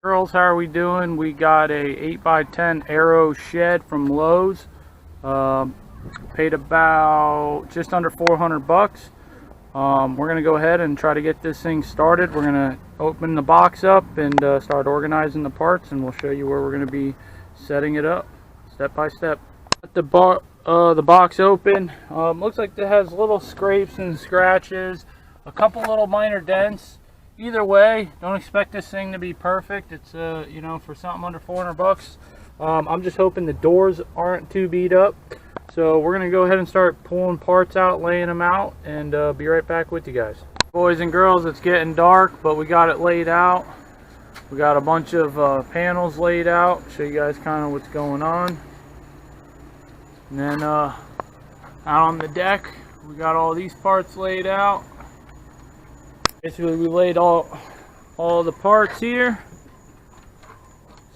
Girls, how are we doing? We got a 8x10 Aero shed from Lowe's. Paid about just under 400 bucks. We're gonna go ahead and try to get this thing started. We're gonna open the box up and start organizing the parts, and we'll show you where we're gonna be setting it up step by step. Got the box open. Looks like it has little scrapes and scratches, a couple little minor dents. Either way, don't expect this thing to be perfect. It's you know, for something under 400 bucks. I'm just hoping the doors aren't too beat up. So we're gonna go ahead and start pulling parts out, laying them out, and be right back with you guys. Boys and girls, it's getting dark, but we got it laid out. We got a bunch of panels laid out. Show you guys kind of what's going on. And then out on the deck, we got all these parts laid out. Basically, we laid all the parts here.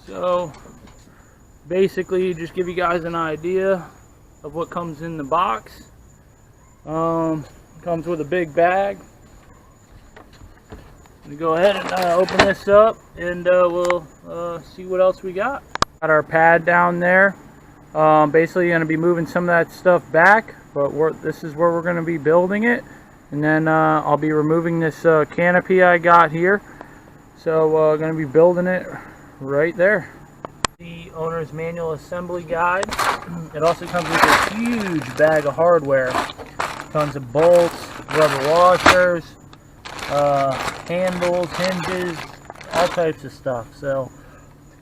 So basically, just give you guys an idea of what comes in the box. Comes with a big bag. I'm gonna go ahead and open this up, and we'll see what else we got. Got our pad down there. Basically, gonna be moving some of that stuff back, but this is where we're gonna be building it. And then I'll be removing this canopy I got here. So going to be building it right there. The owner's manual assembly guide. It also comes with a huge bag of hardware. Tons of bolts, rubber washers, handles, hinges, all types of stuff. So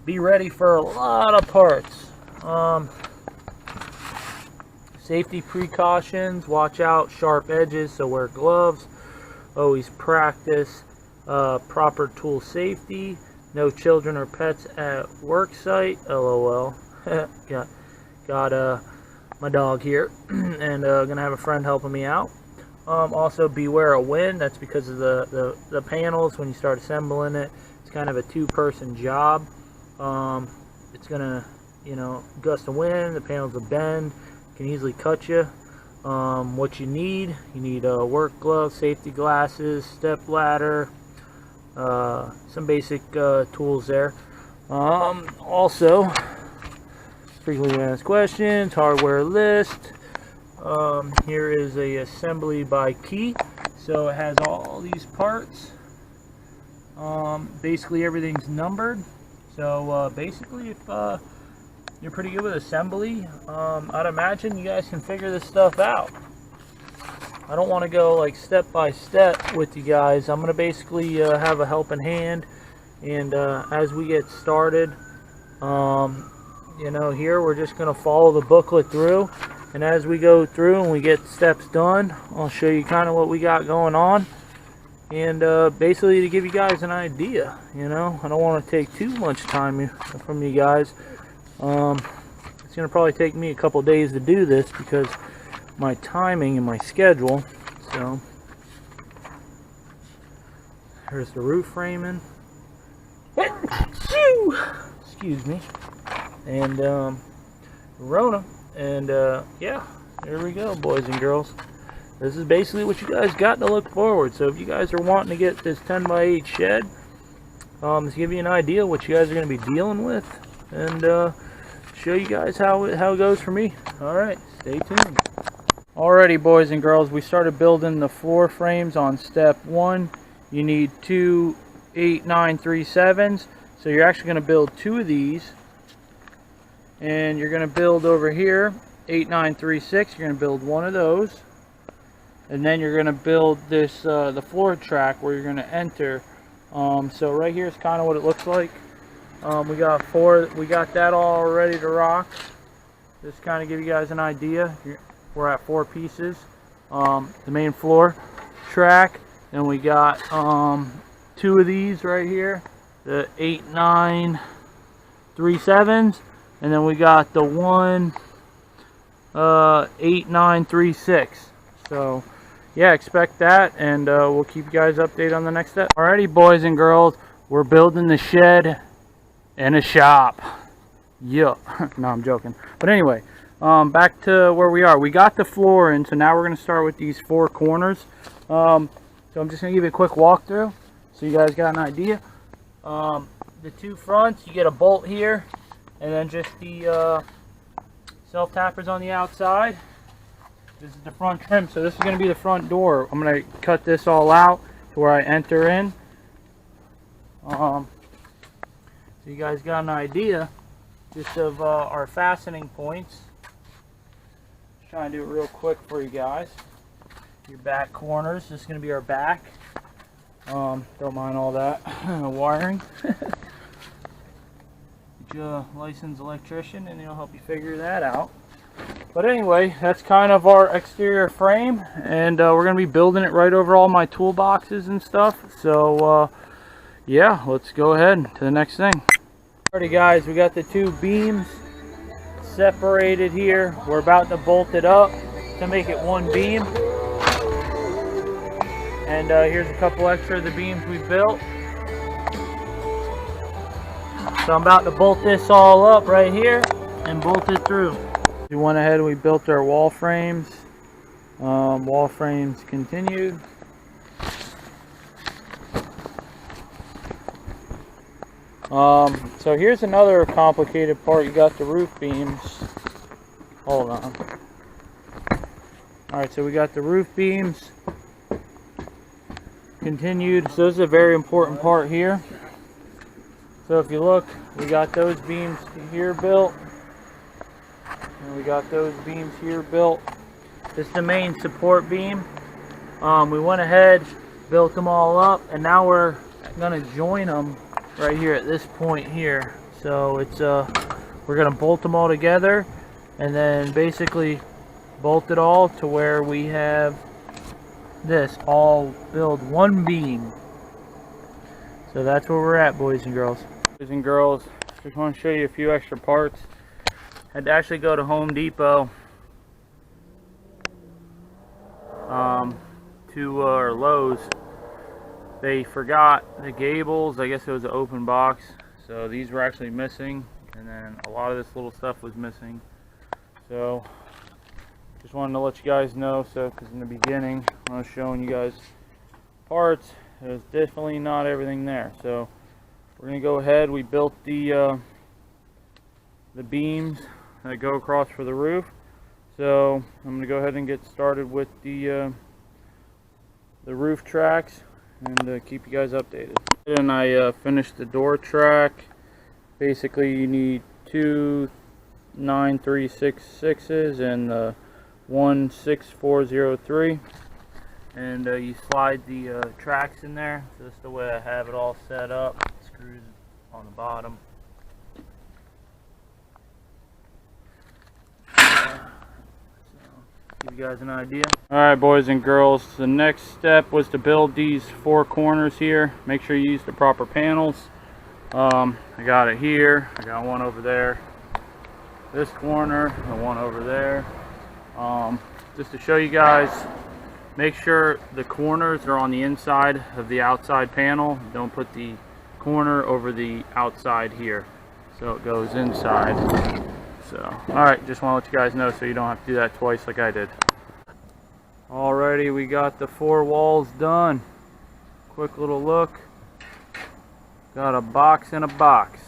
be ready for a lot of parts. Safety precautions: watch out sharp edges, so wear gloves. Always practice proper tool safety. No children or pets at work site. LOL. got my dog here, and gonna have a friend helping me out. Also beware of wind. That's because of the panels. When you start assembling it, it's kind of a two-person job. It's gonna, you know, gust of wind, the panels will bend, can easily cut you. What you need work gloves, safety glasses, step ladder, some basic tools there. Also, frequently asked questions, hardware list. Here is a assembly by key, so it has all these parts. Basically everything's numbered, so basically if you're pretty good with assembly, I'd imagine you guys can figure this stuff out. I don't want to go like step by step with you guys. I'm going to basically have a helping hand, and as we get started, you know, here we're just going to follow the booklet through, and as we go through and we get steps done, I'll show you kind of what we got going on, and basically to give you guys an idea. You know, I don't want to take too much time from you guys. It's going to probably take me a couple days to do this because my timing and my schedule. So here's the roof framing. Excuse me. And Rona. And yeah, there we go, boys and girls. This is basically what you guys got to look forward. So if you guys are wanting to get this 10x8 shed, let's give you an idea what you guys are going to be dealing with, and show you guys how it goes for me. Alright, stay tuned. Alrighty, boys and girls, we started building the floor frames on step 1. You need two 8-9-3-7s, so you're actually going to build two of these, and you're going to build over here 8-9-3-6. You're going to build one of those, and then you're going to build this the floor track where you're going to enter. So right here is kind of what it looks like. We got that all ready to rock. Just kind of give you guys an idea. We're at 4 pieces. The main floor track, and we got 2 of these right here, the 8-9-3-7s, and then we got the one 8-9-3-6. So yeah, expect that, and we'll keep you guys updated on the next step. Alrighty, boys and girls, we're building the shed in a shop. Yup. No, I'm joking. But anyway, back to where we are. We got the floor in, so now we're going to start with these 4 corners. So I'm just going to give you a quick walkthrough so you guys got an idea. the two fronts, you get a bolt here, and then just the self-tappers on the outside. This is the front trim, so this is going to be the front door. I'm going to cut this all out to where I enter in. So you guys got an idea just of our fastening points. Just trying to do it real quick for you guys. Your back corners, this is going to be our back. Don't mind all that wiring. Get you a licensed electrician and he'll help you figure that out. But anyway, that's kind of our exterior frame, and we're going to be building it right over all my toolboxes and stuff. So yeah, let's go ahead to the next thing. Alrighty guys, we got the two beams separated here. We're about to bolt it up to make it one beam. And here's a couple extra of the beams we built. So I'm about to bolt this all up right here and bolt it through. We went ahead and we built our wall frames. Wall frames continued. So here's another complicated part. You got the roof beams. Hold on. Alright, so we got the roof beams continued. So this is a very important part here. So if you look, we got those beams here built. And we got those beams here built. This is the main support beam. We went ahead, built them all up, and now we're gonna join them right here at this point here. So it's we're gonna bolt them all together and then basically bolt it all to where we have this all build one beam. So that's where we're at, boys and girls. Boys and girls, just want to show you a few extra parts. Had to actually go to Home Depot or Lowe's. They forgot the Gables. I guess it was an open box, so these were actually missing, and then a lot of this little stuff was missing. So just wanted to let you guys know, because in the beginning when I was showing you guys parts, there's definitely not everything there. So we're gonna go ahead. We built the beams that go across for the roof. So I'm gonna go ahead and get started with the roof tracks and keep you guys updated. And I finished the door track. Basically, you need two 9-3-6-6s and 1 6-4-0-3, and you slide the tracks in there. So this is the way I have it all set up. Screws on the bottom. Give you guys an idea. Alright, boys and girls, the next step was to build these four corners here. Make sure you use the proper panels. I got it here, I got one over there, this corner, and one over there. Just to show you guys, make sure the corners are on the inside of the outside panel. Don't put the corner over the outside here, so it goes inside. So, alright, just want to let you guys know so you don't have to do that twice like I did. Alrighty, we got the four walls done. Quick little look. Got a box in a box.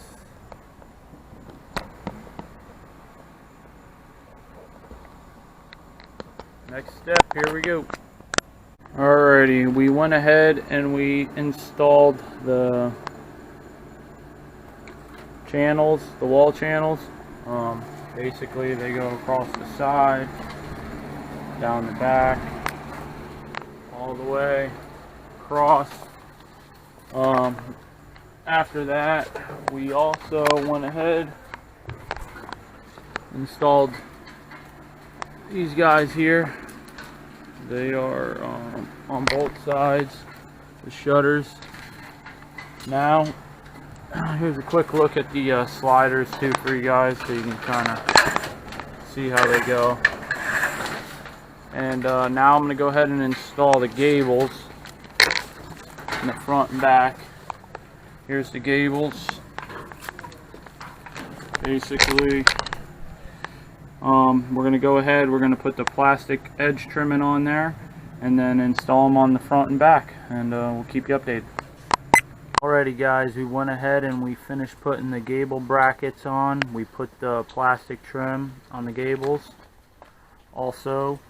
Next step, here we go. Alrighty, we went ahead and we installed the channels, the wall channels. Basically they go across the side, down the back, all the way across. After that, we also went ahead, installed these guys here. They are on both sides, the shutters. Now, here's a quick look at the sliders too for you guys, so you can kind of see how they go. And now I'm going to go ahead and install the gables in the front and back. Here's the gables. Basically, we're going to go ahead, we're going to put the plastic edge trimming on there and then install them on the front and back, and we'll keep you updated. Alrighty guys, we went ahead and we finished putting the gable brackets on. We put the plastic trim on the gables. Also,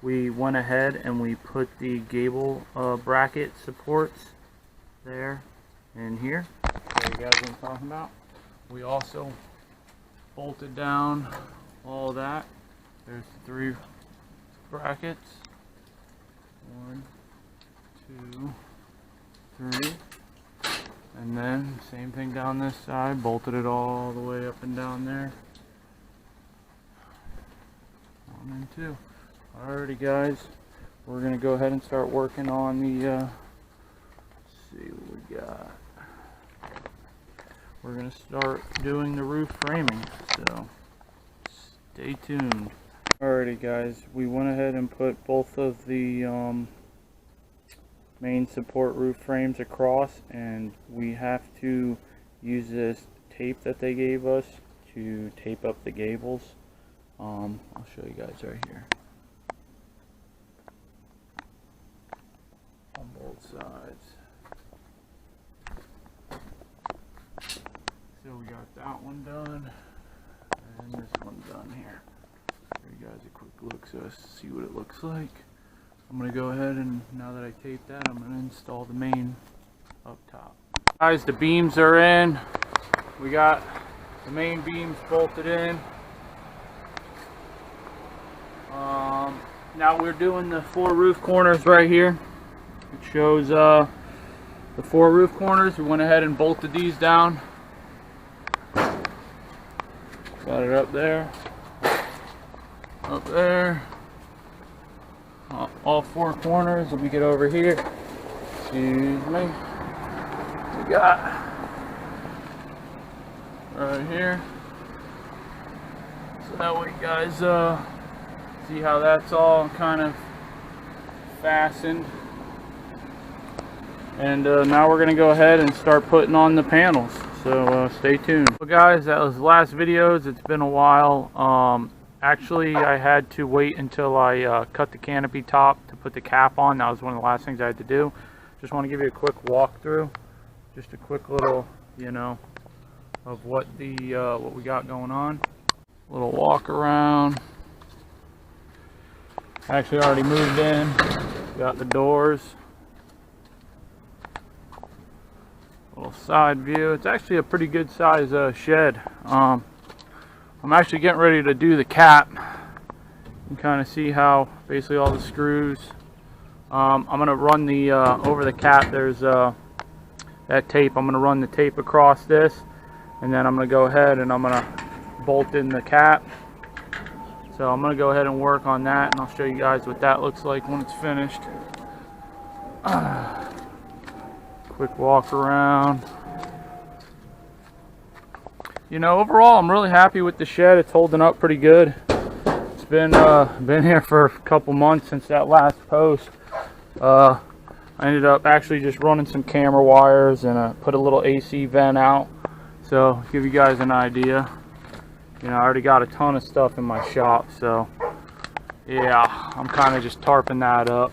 we went ahead and we put the gable bracket supports there and here. So you guys know what I'm talking about. We also bolted down all that. There's the 3 brackets. 1, 2, 3. And then same thing down this side, bolted it all the way up and down there. 1 and 2. Alrighty guys, we're gonna go ahead and start working on the let's see what we got. We're gonna start doing the roof framing, so stay tuned. Alrighty guys, we went ahead and put both of the main support roof frames across, and we have to use this tape that they gave us to tape up the gables. I'll show you guys right here on both sides. So we got that one done and this one done here. Give you guys a quick look so see what it looks like. I'm going to go ahead and, now that I taped that, I'm going to install the main up top. Guys, the beams are in. We got the main beams bolted in. Now we're doing the 4 roof corners right here. It shows the 4 roof corners. We went ahead and bolted these down. Got it up there. Up there. All 4 corners. Let me get over here. Excuse me. We got right here. So that way you guys see how that's all kind of fastened. And now we're going to go ahead and start putting on the panels. So stay tuned. So guys, that was the last videos. It's been a while. Actually, I had to wait until I cut the canopy top to put the cap on. That was one of the last things I had to do. Just want to give you a quick walkthrough, just a quick little, you know, of what the what we got going on. A little walk around. Actually, already moved in. Got the doors. Little side view. It's actually a pretty good size shed. I'm actually getting ready to do the cap and kind of see how basically all the screws. I'm going to run the over the cap. There's that tape. I'm going to run the tape across this, and then I'm going to go ahead and I'm going to bolt in the cap. So I'm going to go ahead and work on that, and I'll show you guys what that looks like when it's finished. Quick walk around. You know, overall I'm really happy with the shed. It's holding up pretty good. It's been here for a couple months since that last post. I ended up actually just running some camera wires and put a little AC vent out. So give you guys an idea. You know, I already got a ton of stuff in my shop, so yeah, I'm kind of just tarping that up.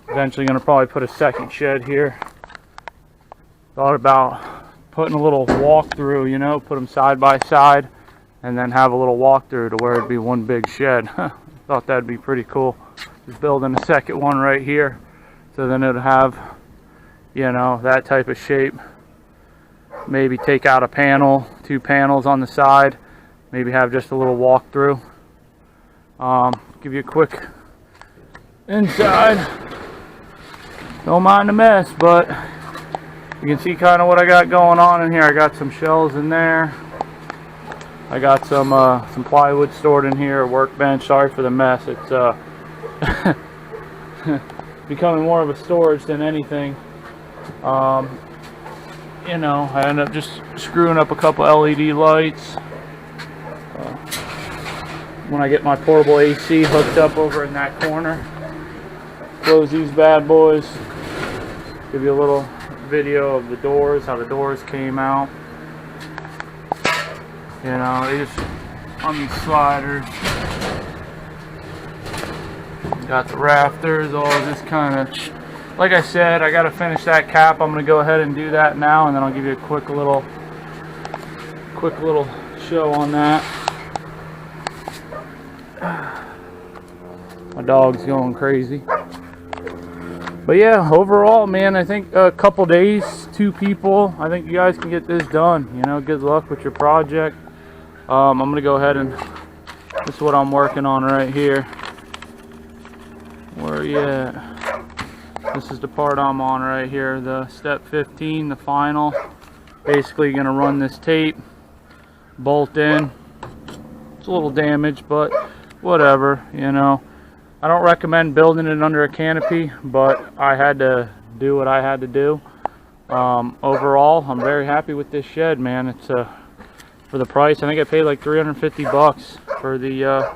Eventually gonna probably put a second shed here. Thought about putting a little walk-through, you know, put them side by side and then have a little walk-through to where it'd be one big shed. Thought that'd be pretty cool. Just building a second one right here, so then it'd have, you know, that type of shape. Maybe take out a panel, 2 panels on the side, maybe have just a little walk-through. Give you a quick inside. Don't mind the mess, but you can see kind of what I got going on in here. I got some shelves in there. I got some plywood stored in here, a workbench. Sorry for the mess. It's becoming more of a storage than anything. You know, I ended up just screwing up a couple LED lights. When I get my portable AC hooked up over in that corner, close these bad boys. Give you a little video of the doors, how the doors came out. You know, they just on these sliders. Got the rafters, all this kind of like I said, I got to finish that cap. I'm going to go ahead and do that now, and then I'll give you a quick little show on that. My dog's going crazy. But yeah, overall, man, I think a couple days, 2 people, I think you guys can get this done. You know, good luck with your project. I'm going to go ahead and, this is what I'm working on right here. Where are you at? This is the part I'm on right here, the step 15, the final. Basically going to run this tape, bolt in. It's a little damaged, but whatever, you know. I don't recommend building it under a canopy, but I had to do what I had to do. Overall, I'm very happy with this shed, man. It's for the price. I think I paid like 350 bucks for the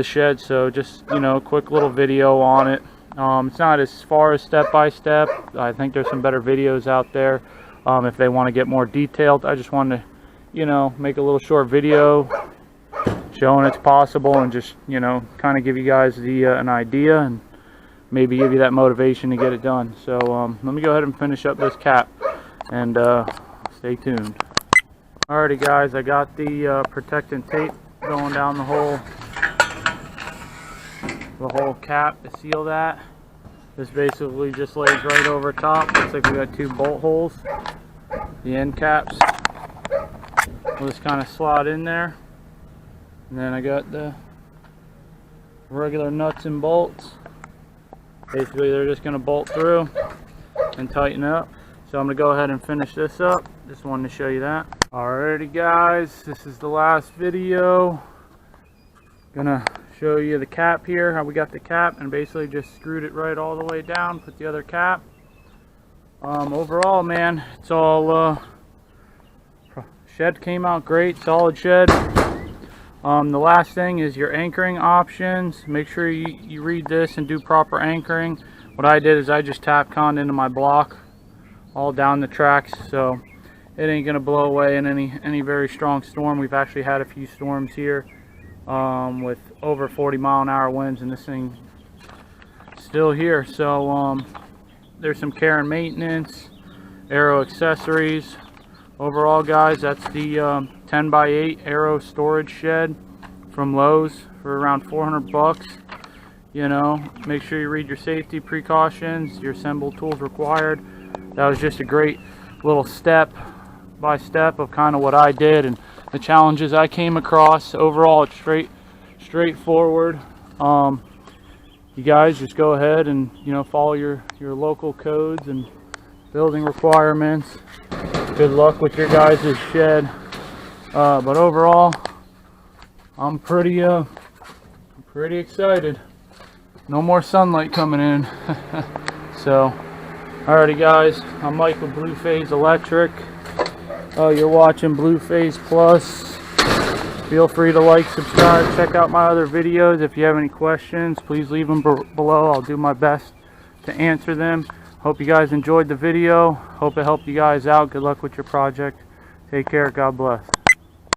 shed. So just, you know, quick little video on it. It's not as far as step by step. I think there's some better videos out there if they want to get more detailed. I just wanted to, you know, make a little short video showing it's possible, and just, you know, kind of give you guys an idea, and maybe give you that motivation to get it done. So let me go ahead and finish up this cap, and stay tuned. Alrighty guys, I got the protectant tape going down the whole cap to seal that. This basically just lays right over top. Looks like we got 2 bolt holes. The end caps will just kind of slot in there. And then I got the regular nuts and bolts. Basically they're just going to bolt through and tighten up. So I'm going to go ahead and finish this up. Just wanted to show you that. Alrighty guys, this is the last video. Gonna show you the cap here, how we got the cap, and basically just screwed it right all the way down, put the other cap. Overall, man, it's all shed came out great, solid shed. The last thing is your anchoring options. Make sure you read this and do proper anchoring. What I did is I just tack-conned into my block all down the tracks, so it ain't gonna blow away in any very strong storm. We've actually had a few storms here with over 40-mile-an-hour winds, and this thing still here. So there's some care and maintenance, Arrow accessories. Overall, guys, that's the 10x8 Arrow storage shed from Lowe's for around 400 bucks. You know, make sure you read your safety precautions, your assemble tools required. That was just a great little step by step of kind of what I did and the challenges I came across. Overall, it's straightforward. You guys just go ahead and, you know, follow your local codes and building requirements. Good luck with your guys' shed. But overall, I'm pretty excited. No more sunlight coming in. So, alrighty guys, I'm Mike with Blue Phase Electric. You're watching Blue Phase Plus. Feel free to like, subscribe, check out my other videos. If you have any questions, please leave them below. I'll do my best to answer them. Hope you guys enjoyed the video. Hope it helped you guys out. Good luck with your project. Take care. God bless.